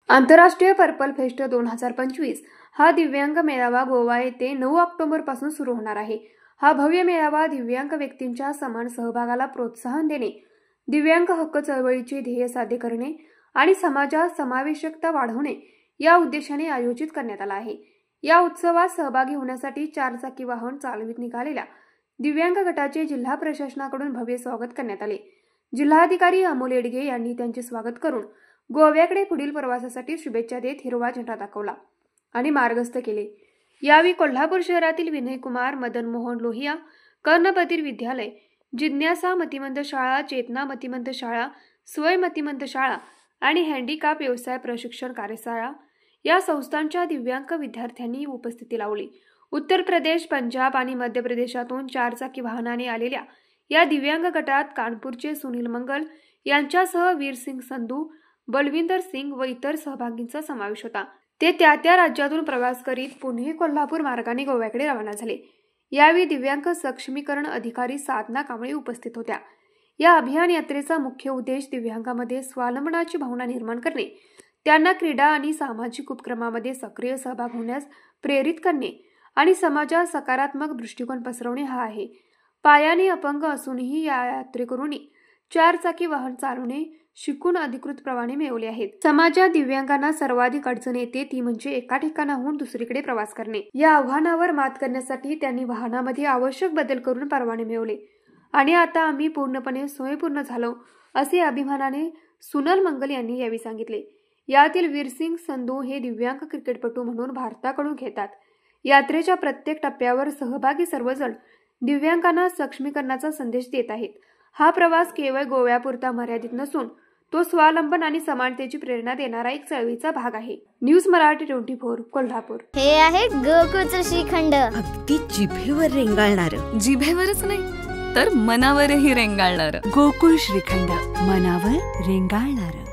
आंतरराष्ट्रीय purple fest 2025 हा दिव्यांग मेळावा गोवा येथे 9 ऑक्टोबर पासून सुरू होणार आहे। हा भव्य मेळावा दिव्यांग व्यक्तींच्या समान सहभागाला प्रोत्साहन देणे, दिव्यांग हक्क चळवळीचे ध्येय साध्य करणे आणि समाजात समावेशकता वाढवणे या उद्देशाने आयोजित करण्यात आला आहे। या उत्सवात सहभागी होण्यासाठी 4 चाकी वाहन चालवित निघालेल्या दिव्यांग गटाचे जिल्हा प्रशासनाकडून भव्य स्वागत करण्यात आले। जिल्हाधिकारी अमोल येडगे यांनी त्यांचे स्वागत करून गोव्याकडे पुढील प्रवासासाठी शुभेच्छा देत हिरवा झेंडा दाखवला आणि मार्गस्थ केले। यावेळी कोल्हापूर शहरातील विनय कुमार, मदन मोहन लोहिया, कर्णबधिर विद्यालय, जिज्ञासा मतिमंद शाळा, चेतना मतिमंद शाळा, स्वय मतिमंद शाळा आणि हँडिकॅप व्यवसाय प्रशिक्षण कार्यशाळा या संस्थांच्या दिव्यांग विद्यार्थ्यांनी उपस्थिती लावली। उत्तर प्रदेश, पंजाब आणि मध्य प्रदेशातून 4 चाकी वाहनाने आलेल्या या दिव्यांग गटात कानपूरचे सुनील मंगल यांच्यासह वीरसिंग संधू, बलविंदर सिंग व इतर सहभागींचा समावेश होता। ते त्या राज्यातून प्रवास करीत पुणे कोल्हापूर मार्गाने गोव्याकडे रवाना झाले। यावेळी दिव्यांग सक्षमीकरण अधिकारी साधना कांबळे उपस्थित होत्या। या अभियान यात्रेचा मुख्य उद्देश दिव्यांगांमध्ये स्वावलंबनाची भावना निर्माण करणे, त्यांना क्रीडा आणि सामाजिक उपक्रमांमध्ये सक्रिय सहभाग होण्यास प्रेरित करणे आणि समाजात सकारात्मक दृष्टिकोन पसरवणे हा आहे। पायाने अपंग असूनही या यात्रेकरूंनी 4 चाकी वाहन चालवणे शिकून अधिकृत परवाने मिळवले आहेत। समाजात दिव्यांगांना सर्वाधिक अडचण येते ती म्हणजे एका ठिकाणाहून दुसरीकडे प्रवास करणे। या आव्हानावर मात करण्यासाठी त्यांनी वाहनामध्ये आवश्यक बदल करून परवाने मिळवले आणि आता आम्ही पूर्णपणे स्वयंपूर्ण झालो असे अभिमानाने सुनील मंगल यांनी यावेळी सांगितले। यातील वीरसिंग संधू हे दिव्यांग क्रिकेटपटू म्हणून भारताकडून खेळतात। यात्रेच्या प्रत्येक टप्प्यावर सहभागी सर्वजण दिव्यांगांना सक्षमीकरणाचा संदेश देत आहेत। हा प्रवास केवळ गोव्यापुरता मर्यादित नसून तो स्वावलंबन आणि समानतेची प्रेरणा देणारा एक चळवळीचा भाग आहे। न्यूज मराठी 24 कोल्हापूर। हे आहे गोकुळचं श्रीखंड, अगदी जिभेवर रेंगाळणारं, जिभेवरच नाही तर मनावरही रेंगाळणारं गोकुळ श्रीखंड, मनावर रेंगाळणारं।